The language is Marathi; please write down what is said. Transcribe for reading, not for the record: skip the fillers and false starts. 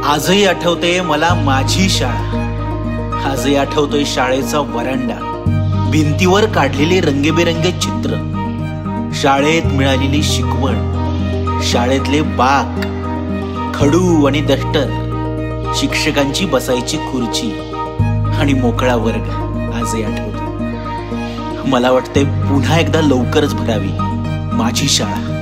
आजही आठवते मला माझी शाळा. आजही आठवतोय शाळेचा वरांडा, भिंतीवर काढलेले रंगीबेरंगी चित्र, शाळेत मिळालेली शिकवण, शाळेतले बाक, खडू आणि दफ्तर, शिक्षकांची बसायची खुर्ची आणि मोकळा वर्ग आजही आठवतो. मला वाटते पुन्हा एकदा लवकरच भरावी माझी शाळा.